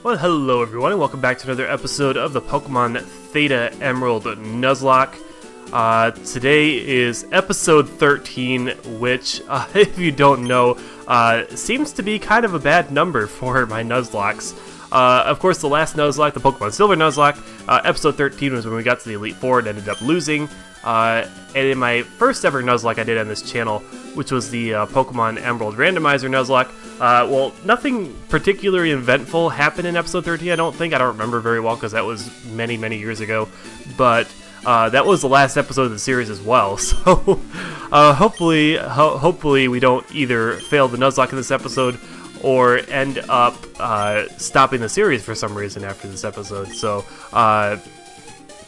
Well, hello everyone, and welcome back to another episode of the Pokemon Theta Emerald Nuzlocke. Today is episode 13, which, if you don't know, seems to be kind of a bad number for my Nuzlockes. Of course, the last Nuzlocke, the Pokemon Silver Nuzlocke, episode 13 was when we got to the Elite Four and ended up losing. And in my first ever Nuzlocke I did on this channel, which was the Pokemon Emerald Randomizer Nuzlocke, well, nothing particularly eventful happened in episode 13, I don't think. I don't remember very well because that was many, many years ago. But that was the last episode of the series as well. So hopefully we don't either fail the Nuzlocke in this episode or end up stopping the series for some reason after this episode. So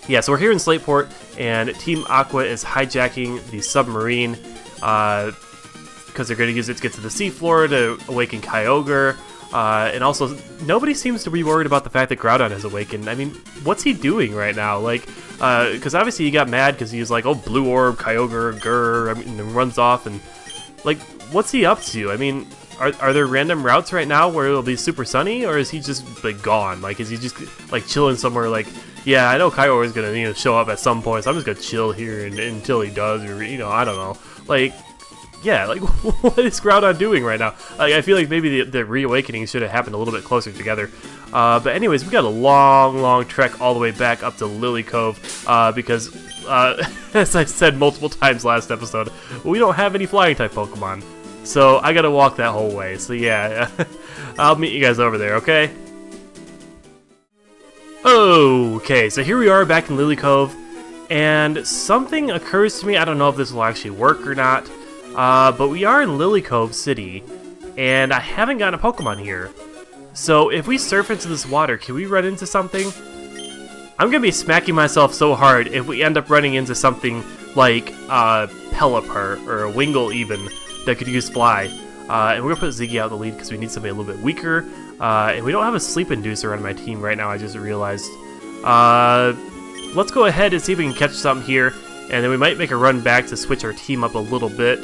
yeah, so we're here in Slateport, and Team Aqua is hijacking the submarine because they're going to use it to get to the seafloor to awaken Kyogre. And also, nobody seems to be worried about the fact that Groudon has awakened. I mean, what's he doing right now? Like, because obviously he got mad because he was like, oh, Blue Orb, Kyogre, grr, and runs off, and like, what's he up to? I mean, are there random routes right now where it'll be super sunny, or is he just like gone? Like, is he just like chilling somewhere? Like, yeah, I know Kyogre is gonna show up at some point, so I'm just gonna chill here until he does, or I don't know. Like, yeah, like what is Groudon doing right now? Like, I feel like maybe the reawakening should have happened a little bit closer together. But anyways, we got a long trek all the way back up to Lily Cove because, as I said multiple times last episode, we don't have any flying type Pokemon. So I gotta walk that whole way. So yeah, I'll meet you guys over there, okay? Okay, so here we are back in Lily Cove, and something occurs to me. I don't know if this will actually work or not, but we are in Lily Cove City, and I haven't gotten a Pokemon here. So if we surf into this water, can we run into something? I'm gonna be smacking myself so hard if we end up running into something like Pelipper or a Wingull even that could use Fly. And we're gonna put Ziggy out in the lead because we need somebody a little bit weaker. And we don't have a sleep inducer on my team right now, I just realized. Let's go ahead and see if we can catch something here, and then we might make a run back to switch our team up a little bit.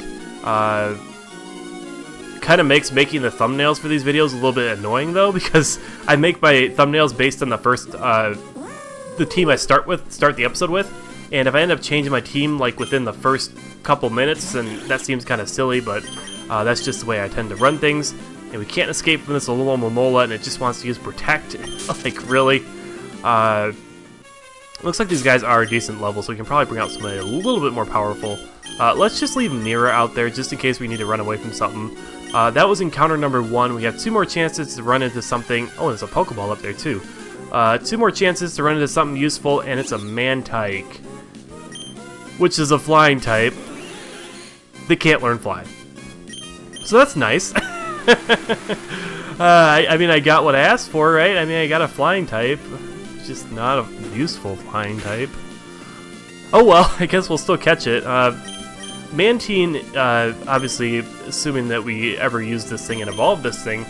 Kind of makes making the thumbnails for these videos a little bit annoying though, because I make my thumbnails based on the first, the team I start the episode with, and if I end up changing my team like within the first couple minutes, then that seems kind of silly, but that's just the way I tend to run things. And we can't escape from this little Momola, and it just wants to use Protect. Like, really? Looks like these guys are a decent level, so we can probably bring out somebody a little bit more powerful. Let's just leave Nira out there, just in case we need to run away from something. That was encounter number 1. We have 2 more chances to run into something. Oh, there's a Pokeball up there, too. 2 more chances to run into something useful, and it's a Mantike, which is a flying type that can't learn Fly. So that's nice. I mean, I got what I asked for, right? I mean, I got a flying type, just not a useful flying type. Oh well, I guess we'll still catch it. Mantine, obviously, assuming that we ever use this thing and evolve this thing,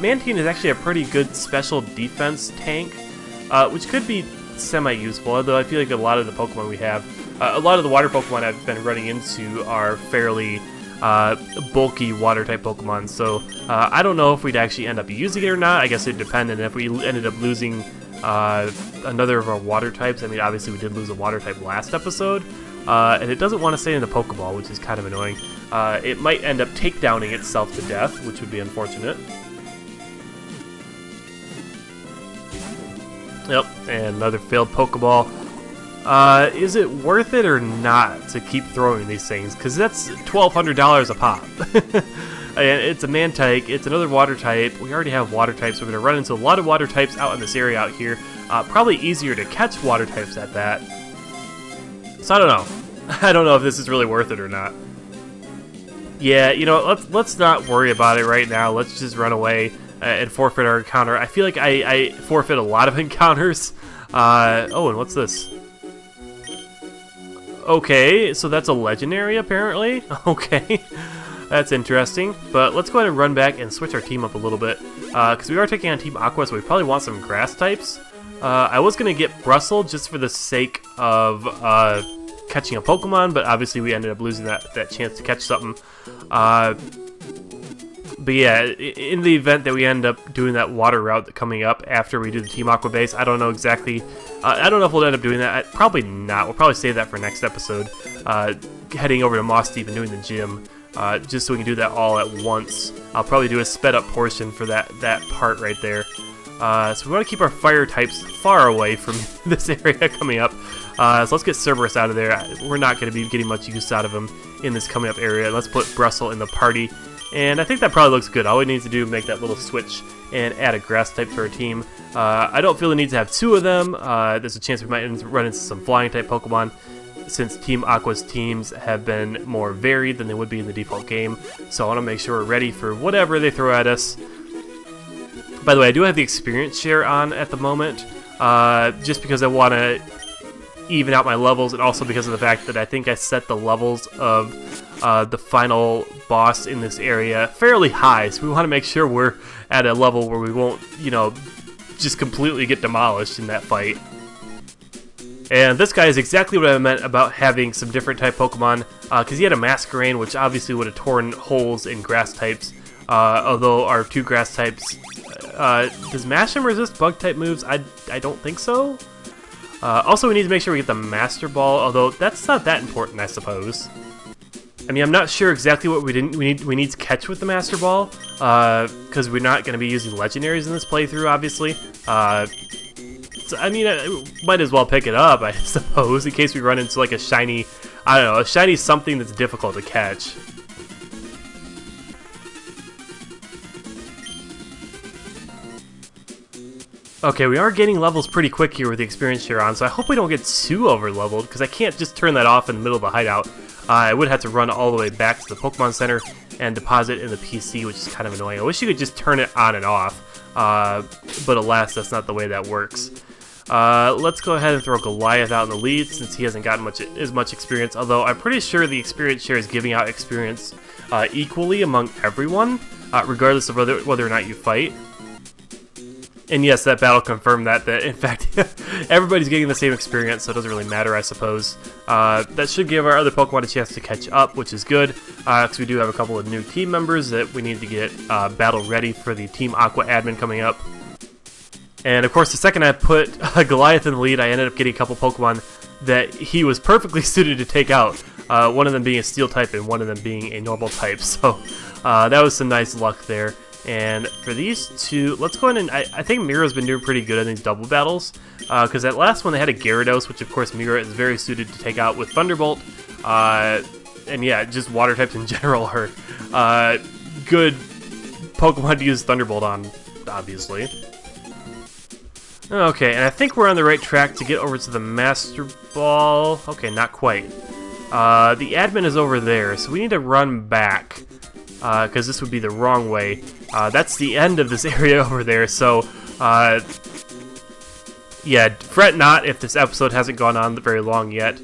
Mantine is actually a pretty good special defense tank, which could be semi-useful, although I feel like a lot of the Pokemon we have, a lot of the water Pokemon I've been running into are fairly bulky water-type Pokemon, so I don't know if we'd actually end up using it or not. I guess it'd depend, and if we ended up losing another of our water types, I mean, obviously we did lose a water type last episode, and it doesn't want to stay in the Pokeball, which is kind of annoying. It might end up takedowning itself to death, which would be unfortunate. Yep, and another failed Pokeball. Is it worth it or not to keep throwing these things? Because that's $1,200 a pop. And it's a Mantike, it's another water type. We already have water types, so we're going to run into a lot of water types out in this area out here. Probably easier to catch water types at that. So I don't know. I don't know if this is really worth it or not. Yeah, you know, let's not worry about it right now. Let's just run away and forfeit our encounter. I feel like I forfeit a lot of encounters. Oh, and what's this? Okay, so that's a legendary, apparently. Okay, that's interesting. But let's go ahead and run back and switch our team up a little bit. Because we are taking on Team Aqua, so we probably want some grass types. I was going to get Brussel just for the sake of catching a Pokemon, but obviously we ended up losing that chance to catch something. But yeah, in the event that we end up doing that water route coming up after we do the Team Aqua base, I don't know exactly. I don't know if we'll end up doing that. Probably not. We'll probably save that for next episode. Heading over to Moss Deep and doing the gym, just so we can do that all at once. I'll probably do a sped up portion for that part right there. So we want to keep our fire types far away from this area coming up. So let's get Cerberus out of there. We're not going to be getting much use out of him in this coming up area. Let's put Brussel in the party. And I think that probably looks good. All we need to do is make that little switch and add a grass type to our team. I don't feel the need to have 2 of them. There's a chance we might run into some flying type Pokemon, since Team Aqua's teams have been more varied than they would be in the default game. So I want to make sure we're ready for whatever they throw at us. By the way, I do have the experience share on at the moment, just because I want to even out my levels, and also because of the fact that I think I set the levels of the final boss in this area fairly high, so we want to make sure we're at a level where we won't, you know, just completely get demolished in that fight. And this guy is exactly what I meant about having some different type Pokemon, because he had a Masquerain, which obviously would have torn holes in grass types, although our 2 grass types... does Mashem resist bug type moves? I don't think so. Also, we need to make sure we get the Master Ball, although that's not that important, I suppose. I mean, I'm not sure exactly what we need to catch with the Master Ball, because we're not going to be using legendaries in this playthrough, obviously. So, I mean, I might as well pick it up, I suppose, in case we run into like a shiny, I don't know, a shiny something that's difficult to catch. Okay, we are gaining levels pretty quick here with the experience share on, so I hope we don't get too over-leveled, because I can't just turn that off in the middle of the hideout. I would have to run all the way back to the Pokemon Center and deposit in the PC, which is kind of annoying. I wish you could just turn it on and off, but alas, that's not the way that works. Let's go ahead and throw Goliath out in the lead, since he hasn't gotten as much experience, although I'm pretty sure the experience share is giving out experience equally among everyone, regardless of whether or not you fight. And yes, that battle confirmed that in fact, everybody's getting the same experience, so it doesn't really matter, I suppose. That should give our other Pokemon a chance to catch up, which is good, because we do have a couple of new team members that we need to get battle ready for the Team Aqua admin coming up. And of course, the second I put Goliath in the lead, I ended up getting a couple Pokemon that he was perfectly suited to take out. One of them being a Steel type and one of them being a normal type, so that was some nice luck there. And for these 2, let's go ahead and... I think Mira's been doing pretty good in these double battles, because that last one they had a Gyarados, which of course Mira is very suited to take out with Thunderbolt, and yeah, just water types in general are good Pokemon to use Thunderbolt on, obviously. Okay, and I think we're on the right track to get over to the Master Ball. Okay, not quite. The admin is over there, so we need to run back, because this would be the wrong way. That's the end of this area over there, so yeah, fret not if this episode hasn't gone on very long yet,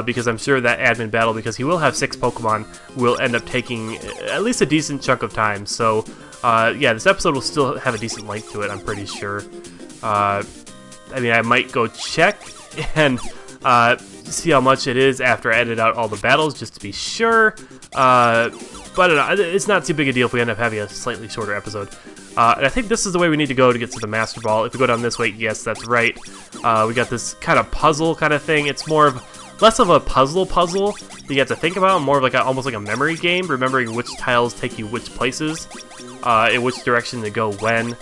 because I'm sure that admin battle, because he will have 6 Pokemon, will end up taking at least a decent chunk of time, so yeah, this episode will still have a decent length to it, I'm pretty sure. I mean, I might go check and see how much it is after I edit out all the battles, just to be sure. But I don't know, it's not too big a deal if we end up having a slightly shorter episode. And I think this is the way we need to go to get to the Master Ball. If we go down this way, yes, that's right. We got this kind of puzzle kind of thing. It's more of less of a puzzle that you have to think about, more of like almost like a memory game, remembering which tiles take you which places, in which direction to go when.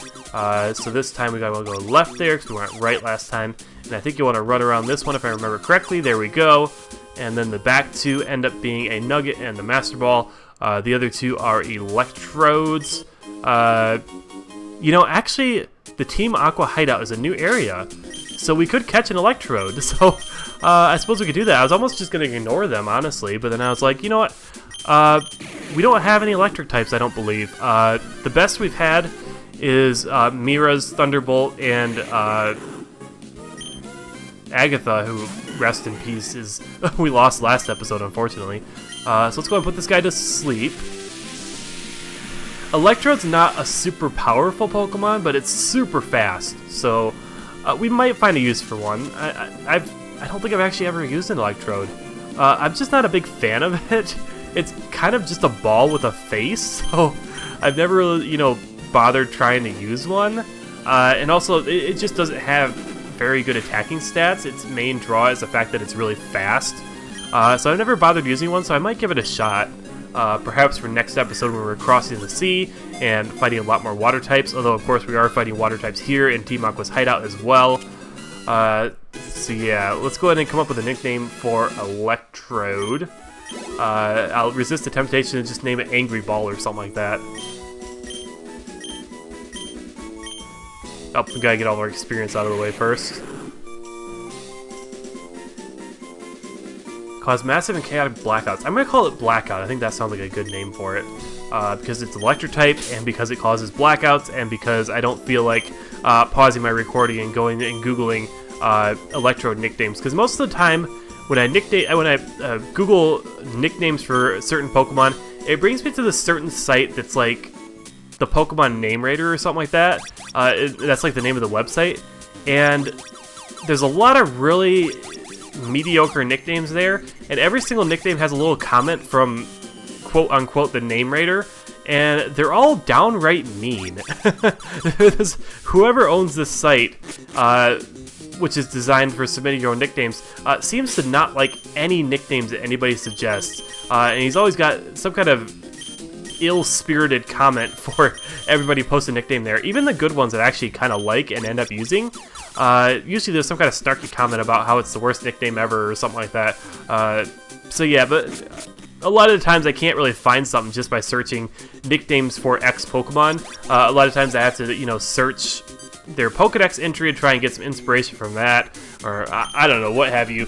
So this time we gotta go left there because we went right last time. And I think you want to run around this one if I remember correctly. There we go. And then the back 2 end up being a Nugget and the Master Ball. The other 2 are Electrodes. You know, actually, the Team Aqua hideout is a new area, so we could catch an Electrode. So I suppose we could do that. I was almost just going to ignore them, honestly, but then I was like, you know what? We don't have any electric types, I don't believe. The best we've had is Mira's Thunderbolt and Agatha, who, rest in peace, is we lost last episode, unfortunately. So let's go and put this guy to sleep. Electrode's not a super powerful Pokemon, but it's super fast, so we might find a use for one. I don't think I've actually ever used an Electrode. I'm just not a big fan of it. It's kind of just a ball with a face, so I've never really, you know, bothered trying to use one. And also, it just doesn't have very good attacking stats. Its main draw is the fact that it's really fast. So I've never bothered using one, so I might give it a shot. Perhaps for next episode when we're crossing the sea and fighting a lot more water types, although of course we are fighting water types here in Team Aqua's hideout as well. So yeah, let's go ahead and come up with a nickname for Electrode. I'll resist the temptation to just name it Angry Ball or something like that. Oh, we gotta get all our experience out of the way first. Cause massive and chaotic blackouts. I'm gonna call it Blackout. I think that sounds like a good name for it. Because it's electric type, and because it causes blackouts, and because I don't feel like pausing my recording and going and googling Electrode nicknames. Because most of the time, when I Google nicknames for certain Pokemon, it brings me to this certain site that's like the Pokemon Name Rater or something like that. That's like the name of the website, and there's a lot of really mediocre nicknames there, and every single nickname has a little comment from quote-unquote the Name Rater, and they're all downright mean. Whoever owns this site, which is designed for submitting your own nicknames, seems to not like any nicknames that anybody suggests, and he's always got some kind of ill-spirited comment for everybody post a nickname there. Even the good ones that I actually kind of like and end up using, usually there's some kind of snarky comment about how it's the worst nickname ever or something like that. So yeah, but a lot of the times I can't really find something just by searching nicknames for X Pokemon. A lot of times I have to, you know, search their Pokedex entry and try and get some inspiration from that, or I don't know, what have you.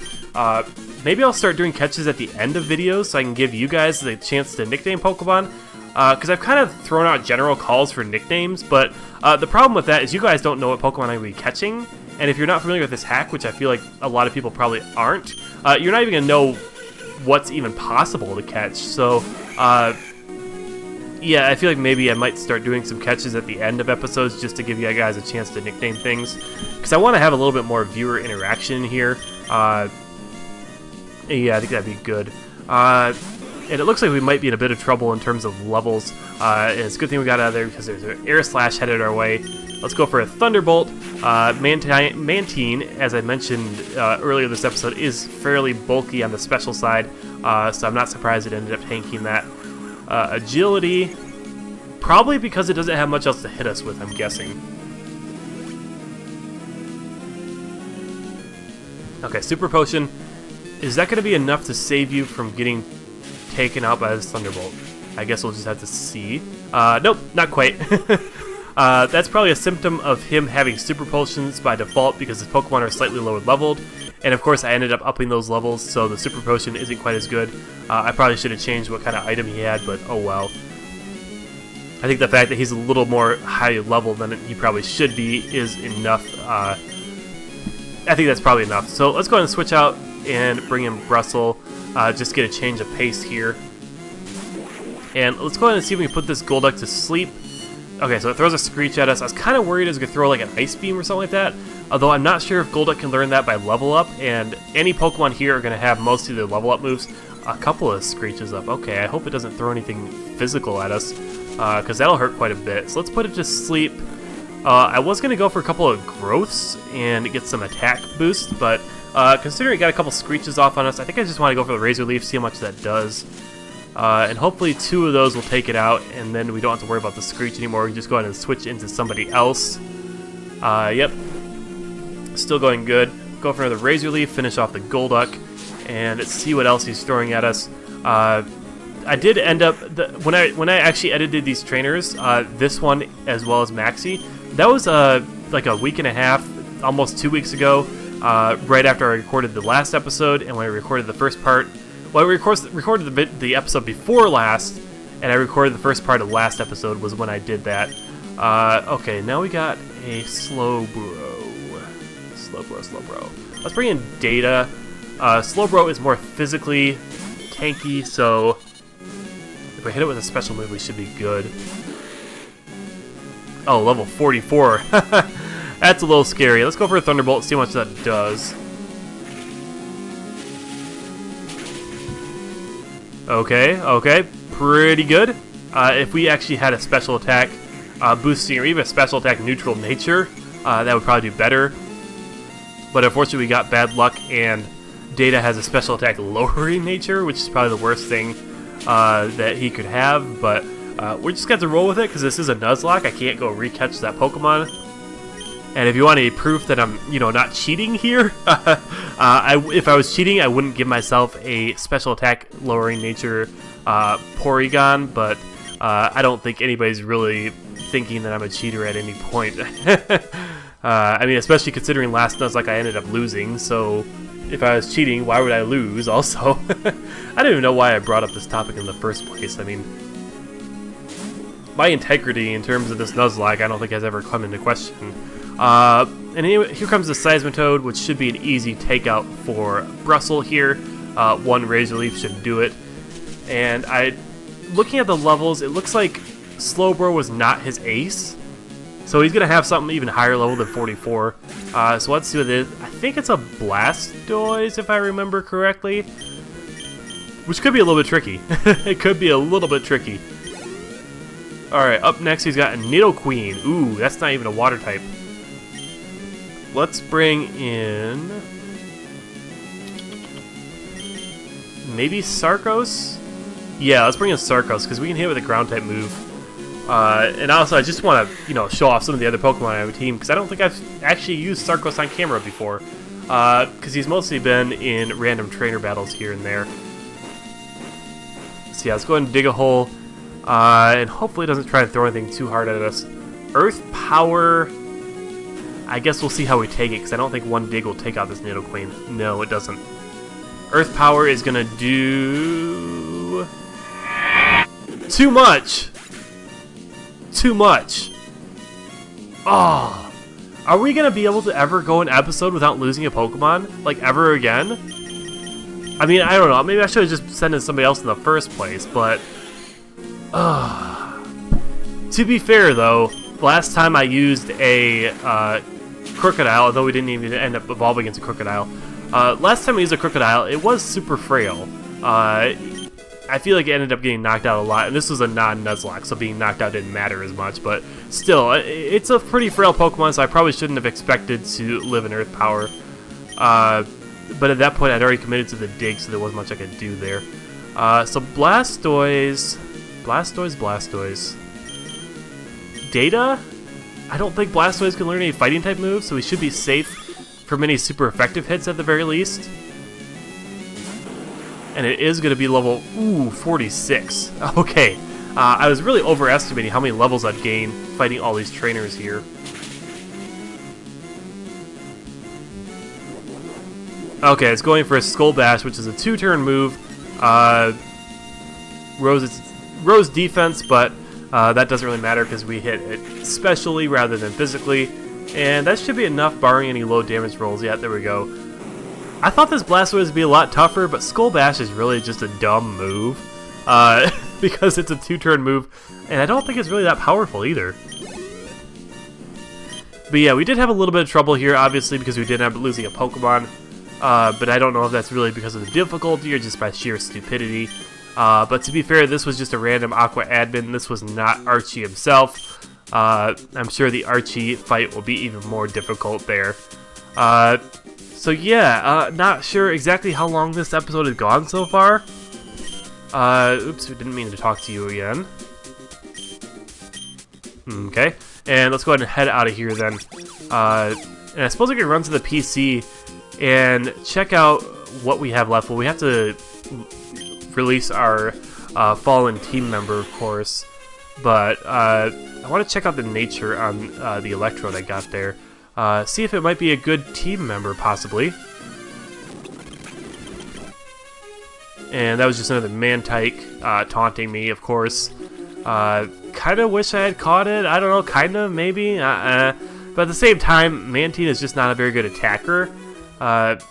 Maybe I'll start doing catches at the end of videos so I can give you guys the chance to nickname Pokemon. Because I've kind of thrown out general calls for nicknames, but the problem with that is you guys don't know what Pokemon I'm going to be catching, and if you're not familiar with this hack, which I feel like a lot of people probably aren't, you're not even going to know what's even possible to catch. So, yeah, I feel like maybe I might start doing some catches at the end of episodes just to give you guys a chance to nickname things, because I want to have a little bit more viewer interaction here. Yeah, I think that'd be good. And it looks like we might be in a bit of trouble in terms of levels. And it's a good thing we got out of there because there's an Air Slash headed our way. Let's go for a Thunderbolt. Mantine, as I mentioned earlier this episode, is fairly bulky on the special side, so I'm not surprised it ended up tanking that. Agility, probably because it doesn't have much else to hit us with, I'm guessing. Okay, Super Potion. Is that going to be enough to save you from getting taken out by this Thunderbolt? I guess we'll just have to see. Nope, not quite. That's probably a symptom of him having Super Potions by default because his Pokemon are slightly lower leveled. And of course I ended up upping those levels, so the Super Potion isn't quite as good. I probably should have changed what kind of item he had, but oh well. I think the fact that he's a little more high level than he probably should be is enough. I think that's probably enough. So let's go ahead and switch out and bring in Bristle. Just get a change of pace here. And let's go ahead and see if we can put this Golduck to sleep. Okay, so it throws a Screech at us. I was kind of worried it was going to throw like an Ice Beam or something like that. Although I'm not sure if Golduck can learn that by level up. And any Pokemon here are going to have most of their level up moves. A couple of Screeches up. Okay, I hope it doesn't throw anything physical at us, because that'll hurt quite a bit. So let's put it to sleep. I was going to go for a couple of Growths and get some attack boost, but considering it got a couple Screeches off on us, I think I just want to go for the Razor Leaf, see how much that does. And hopefully 2 of those will take it out, and then we don't have to worry about the Screech anymore. We can just go ahead and switch into somebody else. Yep. Still going good. Go for another Razor Leaf, finish off the Golduck, and let's see what else he's throwing at us. I did end up, when I actually edited these trainers, this one as well as Maxie, that was like a week and a half, almost 2 weeks ago, right after I recorded the last episode, and when I recorded the first part. Well, I recorded the episode before last, and I recorded the first part of the last episode was when I did that. Okay, now we got a Slowbro. Slowbro. Let's bring in Data. Slowbro is more physically tanky, so if we hit it with a special move, we should be good. Oh, level 44. That's a little scary. Let's go for a Thunderbolt, see how much that does. Okay, pretty good. If we actually had a special attack boosting or even a special attack neutral nature, that would probably do better. But unfortunately we got bad luck, and Data has a special attack lowering nature, which is probably the worst thing that he could have. But we're just going to roll with it because this is a Nuzlocke. I can't go recatch that Pokemon. And if you want any proof that I'm, not cheating here, if I was cheating, I wouldn't give myself a special attack lowering nature Porygon, but I don't think anybody's really thinking that I'm a cheater at any point. I mean, especially considering last Nuzlocke I ended up losing, so if I was cheating, why would I lose also? I don't even know why I brought up this topic in the first place. I mean, my integrity in terms of this Nuzlocke I don't think has ever come into question. And anyway, here comes the Seismitoad, which should be an easy takeout for Brussel here. One Razor Leaf should do it. And looking at the levels, it looks like Slowbro was not his ace. So he's going to have something even higher level than 44. So let's see what it is. I think it's a Blastoise, if I remember correctly. Which could be a little bit tricky. It could be a little bit tricky. Alright, up next he's got a Nidoqueen. Ooh, that's not even a water type. Let's bring in... maybe Sarkos? Yeah, let's bring in Sarkos, because we can hit with a ground type move. And also, I just want to, show off some of the other Pokemon on my team, because I don't think I've actually used Sarkos on camera before. Because he's mostly been in random trainer battles here and there. So yeah, let's go ahead and dig a hole. And hopefully it doesn't try to throw anything too hard at us. Earth Power... I guess we'll see how we take it, because I don't think one dig will take out this Nidoqueen. No, it doesn't. Earth Power is going to do... too much! Too much! Oh! Are we going to be able to ever go an episode without losing a Pokemon? Like, ever again? I mean, I don't know. Maybe I should have just sent in somebody else in the first place, but... To be fair, though, last time I used a Crocodile, although we didn't even end up evolving into Crocodile, last time I used a Crocodile, it was super frail. I feel like it ended up getting knocked out a lot, and this was a non-Nuzlocke, so being knocked out didn't matter as much, but still, it's a pretty frail Pokemon, so I probably shouldn't have expected to live in Earth Power. But at that point, I'd already committed to the dig, so there wasn't much I could do there. So Blastoise... Blastoise. Data? I don't think Blastoise can learn any fighting type moves, so he should be safe from any super effective hits at the very least. And it is going to be level, 46. Okay. I was really overestimating how many levels I'd gain fighting all these trainers here. Okay, it's going for a Skull Bash, which is a 2-turn move. Rose defense, but that doesn't really matter because we hit it specially rather than physically. And that should be enough, barring any low damage rolls. Yeah, there we go. I thought this Blastoise would be a lot tougher, but Skull Bash is really just a dumb move. Because it's a 2-turn move, and I don't think it's really that powerful either. But yeah, we did have a little bit of trouble here, obviously, because we did end up losing a Pokemon. But I don't know if that's really because of the difficulty or just by sheer stupidity. But to be fair, this was just a random Aqua admin. This was not Archie himself. I'm sure the Archie fight will be even more difficult there. So yeah, not sure exactly how long this episode has gone so far. Oops, we didn't mean to talk to you again. Okay, and let's go ahead and head out of here then. And I suppose we can run to the PC and check out what we have left. Well, we have to release our fallen team member, of course, but I want to check out the nature on the Electrode I got there. See if it might be a good team member, possibly. And that was just another Mantike taunting me, of course. Kind of wish I had caught it. I don't know, kind of, maybe. But at the same time, Mantine is just not a very good attacker.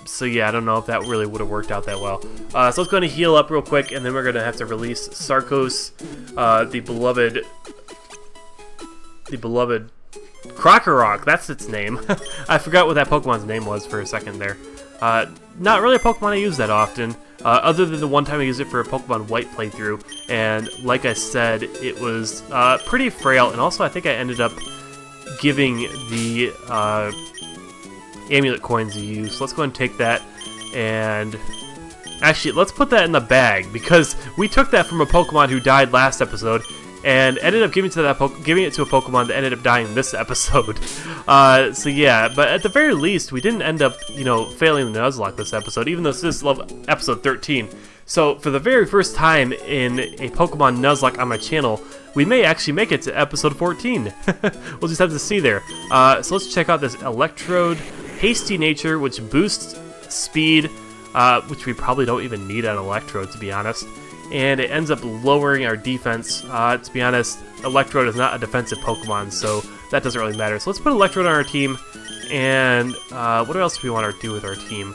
So yeah, I don't know if that really would have worked out that well. So let's go ahead and heal up real quick, and then we're going to have to release Sarkos, the beloved Krokorok, that's its name. I forgot what that Pokemon's name was for a second there. Not really a Pokemon I use that often. other than the one time I used it for a Pokemon White playthrough, and like I said, it was pretty frail, and also I think I ended up giving the amulet coins a use. So let's go ahead and take that, and actually, let's put that in the bag, because we took that from a Pokemon who died last episode, and ended up giving it to a Pokemon that ended up dying this episode. So yeah, but at the very least, we didn't end up, failing the Nuzlocke this episode, even though this is episode 13. So for the very first time in a Pokemon Nuzlocke on my channel, we may actually make it to episode 14. We'll just have to see there. So let's check out this Electrode, Hasty Nature, which boosts speed, which we probably don't even need an Electrode, to be honest. And it ends up lowering our defense. To be honest, Electrode is not a defensive Pokemon, so that doesn't really matter. So let's put Electrode on our team, and what else do we want to do with our team?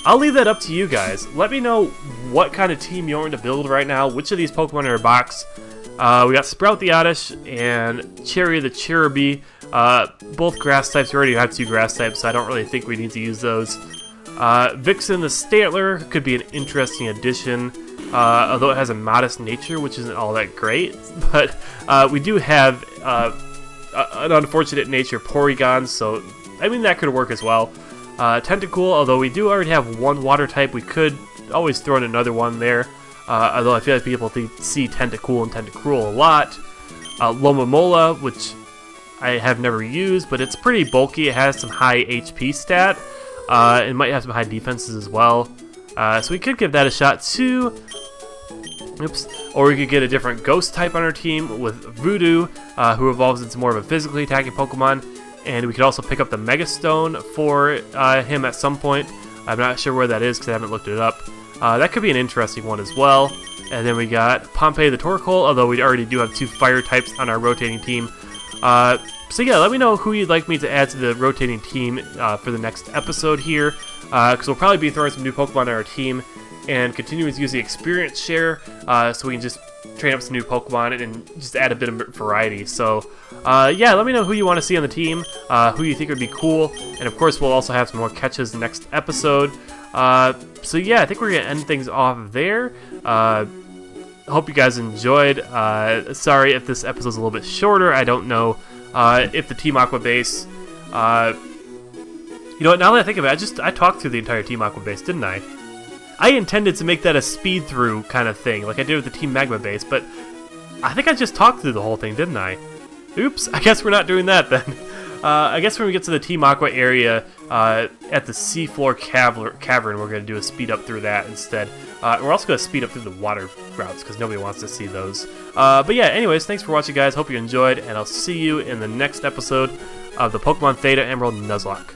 I'll leave that up to you guys. Let me know what kind of team you want to build right now, which of these Pokemon in our box. We got Sprout the Oddish and Cherry the Cherubi, both grass types. We already have 2 grass types, so I don't really think we need to use those. Vixen the Stantler could be an interesting addition. Although it has a modest nature, which isn't all that great, but we do have an unfortunate nature, Porygon, so I mean that could work as well. Tentacool, although we do already have 1 water type, we could always throw in another one there, although I feel like people see Tentacool and Tentacruel a lot. Lomomola, which I have never used, but it's pretty bulky. It has some high HP stat. It might have some high defenses as well. So we could give that a shot too. Oops. Or we could get a different ghost type on our team with Voodoo, who evolves into more of a physically attacking Pokemon. And we could also pick up the Mega Stone for him at some point. I'm not sure where that is because I haven't looked it up. That could be an interesting one as well. And then we got Pompey the Torkoal, although we already do have 2 fire types on our rotating team. So yeah, let me know who you'd like me to add to the rotating team for the next episode here, because we'll probably be throwing some new Pokemon on our team and continuing to use the experience share, so we can just train up some new Pokemon and just add a bit of variety. So yeah, let me know who you want to see on the team, who you think would be cool, and of course we'll also have some more catches next episode. So yeah, I think we're going to end things off there. Hope you guys enjoyed. Sorry if this episode's a little bit shorter. I don't know if the Team Aqua base, you know what, now that I think of it, I talked through the entire Team Aqua base, didn't I? I intended to make that a speed through kind of thing, like I did with the Team Magma base, but I think I just talked through the whole thing, didn't I? Oops, I guess we're not doing that then. I guess when we get to the Team Aqua area at the Seafloor Cavern, we're going to do a speed up through that instead. We're also going to speed up through the water routes because nobody wants to see those. But yeah, anyways, thanks for watching, guys. Hope you enjoyed, and I'll see you in the next episode of the Pokemon Theta Emerald Nuzlocke.